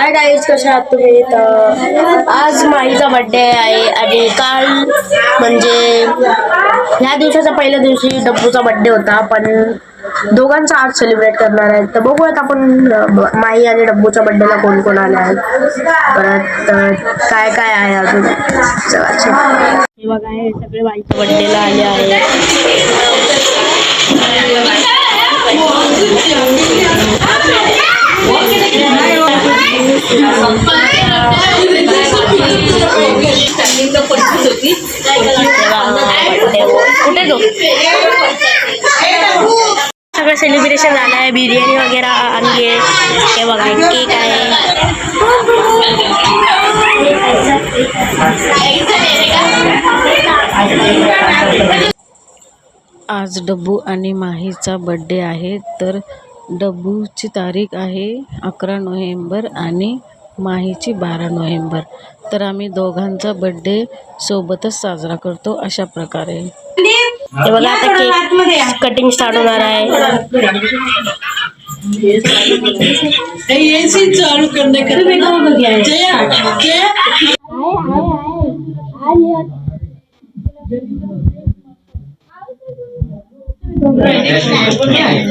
Hi guys, कसे आहात तुम्ही? तर आज माहीचा बर्थडे आहे आणि काल म्हणजे ह्या दिवसाच्या पहिल्या दिवशी डब्बूचा बर्थडे होता, पण दोघांचा आज सेलिब्रेट करणार आहे. तर बघूयात आपण माही आणि डब्बूच्या बर्थडेला कोण कोण आले आहेत, परत काय काय आहे अजून. चला हे बघा, हे सगळे माहीच्या बर्थडेला आले आहेत. कुठे जो सगळं सेलिब्रेशन झालं आहे, बिर्याणी वगैरे आणली आहे. हे बघा, केक आहे. आज डब्बू आणि माहीचा बर्थडे आहे. तर डब्बूची तारीख आहे 11 नोव्हेंबर आणि माहीची 12 नोव्हेंबर. तर आम्ही दोघांचा बर्थडे सोबतच साजरा करतो अशा प्रकारे. हे बघा, आता केक कटिंग स्टार्ट होणार आहे. चालू करने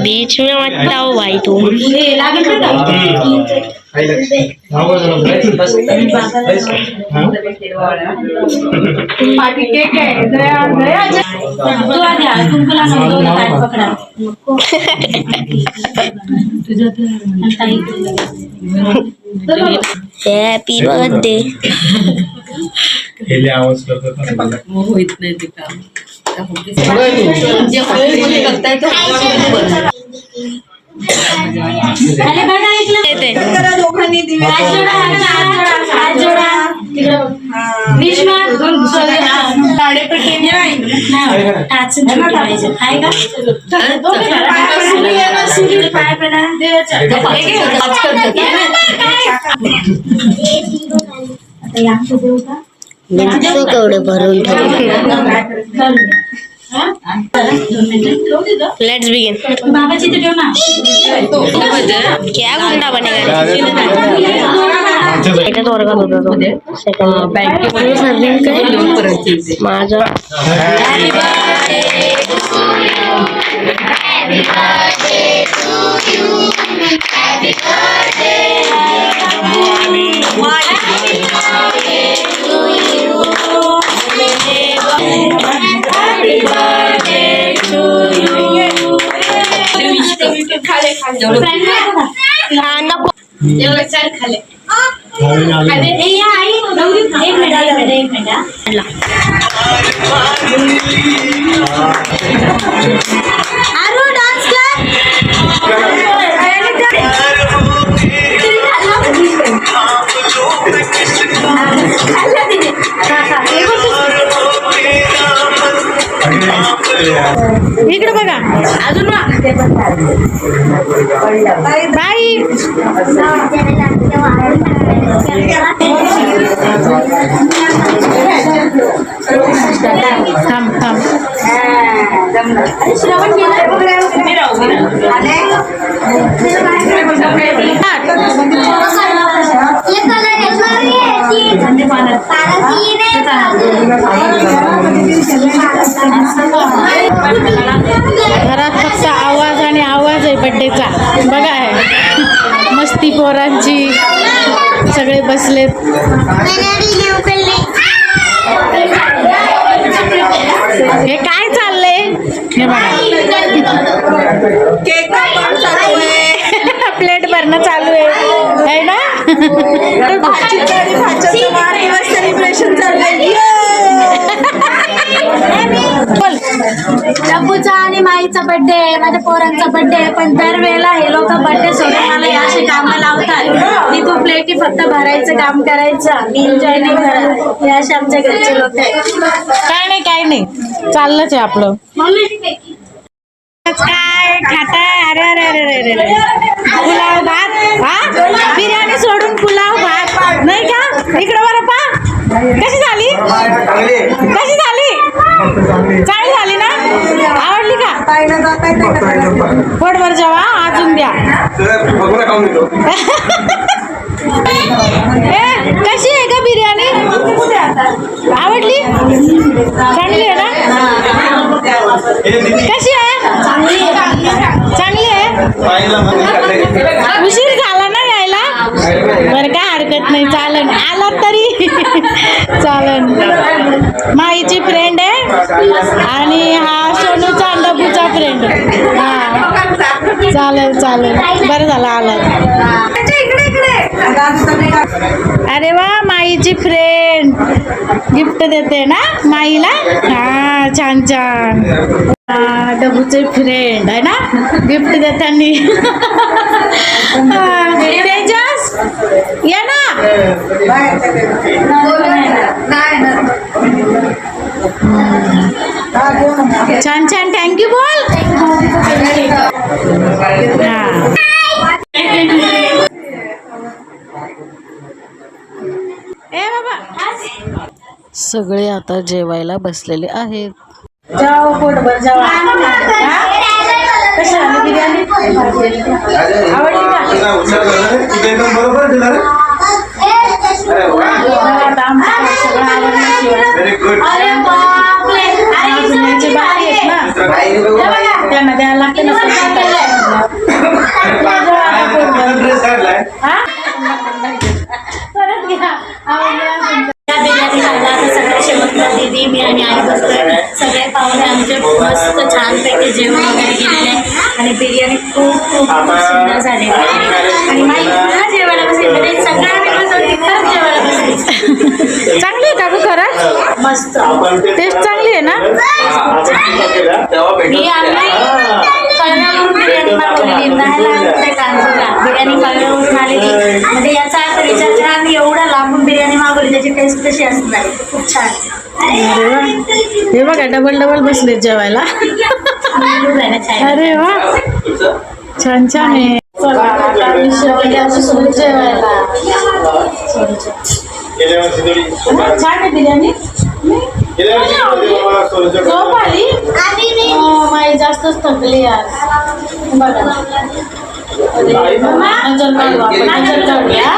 बीच में मत आओ भाई तुम. Happy birthday. होत नाही ते काम. केवढे भरून लेट्स बिगिन. क्या गुंडा बनेगा. एकाच वर्गात होता तो, सेकंड बँकेमध्ये सर्विंग काय माझं. इकडे बघा अजून बाई. थांब थांब. श्रवण घरात फक्त आवाज आणि आवाज आहे बड्डेचा. बघा आहे मस्ती पोरांची, सगळे बसलेत. हे काय चाललंय हे बघा. केक चालू आहे, प्लेट भरणं चालू आहे ना. भाजीचं वाढदिवस सेलिब्रेशन चाललंय. डब्बूचा आणि माईचा बर्थडे आहे, माझ्या पोरांचा बर्थडे आहे. पण दरवेळेला हे लोक बर्थडे सोडून मला असे कामं लावतात. मी तू प्लेटी फक्त भरायचं काम करायचं, मी एन्जॉय नाही करत. हे असे आमच्या घरचे लोक आहेत. काय नाही चाललंच आहे आपलं. काय खाताय? अरे अरे अरे अरे अरे, पुलाव भात. हा, बिर्याणी सोडून पुलाव भात नाही का? इकडे बरं पा, कशी झाली? कशी झाली? चांगली झाली ना? आवडली का? पोटभर जेवा, अजून द्या. कशी आहे का बिर्याणी? आवडली? चांगली आहे ना? कशी आहे? चांगली आहे. उशीर झाला ना यायला? बरं काय हरकत नाही, चालन. आलात तरी चालन. माईची फ्रेंड आहे आणि हा सोनूचा आणि डब्बूचा फ्रेंड. हा चालेल चालेल, बरं झालं आलात. अरे वा, माईची फ्रेंड गिफ्ट देते ना माईला. हा छान छान. डब्बूचे फ्रेंड आहे ना, गिफ्ट देतानी. तेजस या ना. छान छान, थँक्यू बोल. हा ए बाबा, सगळे आता जेवायला बसलेले आहेत. जाओ पोटभर जेवा. कशी झाली बिर्याणी? आवडली का? आता आमच्याकडे सगळं आवडल्याशिवाय. अरे बापरे, अजून बाकी आहेत ना, त्यांना द्यायला लागते ना. परत घ्या. बिर्याणी खायला आता सगळे शेवटला दीदी, मी आणि आई बसतोय. सगळे पाहुणे आमचे मस्त छानपैकी जेवण वगैरे केलेले आहे आणि बिर्याणी खूप खूप खूप सुंदर झालेली आहे. आणि माई पुन्हा जेवायला बसली, म्हणजे सगळ्या मिळून खरंच जेवायला बसली. चांगली आहे का गं खरंच? मस्त टेस्ट चांगली आहे ना? मी आम्ही कळण्यावरून बिर्याणी मागवलेली, राहायला कुठे कांदूला बिर्याणी कळण्यावरून आलेली. म्हणजे याचा अर्थ विचार करा, आम्ही एवढा लांबून बिर्याणी मागवली, त्याची टेस्ट कशी असणार आहे. खूप छान. अरे वा, हे बघा डबल डबल बसले जेवायला. अरे वा, छान छान आहे. चला आता आम्ही जेवायला जेवायला. छान आहे बिर्याणी. झोप आली? माई जास्तच थकली आज. बघा नजर काढू आपण, नजर काढूया.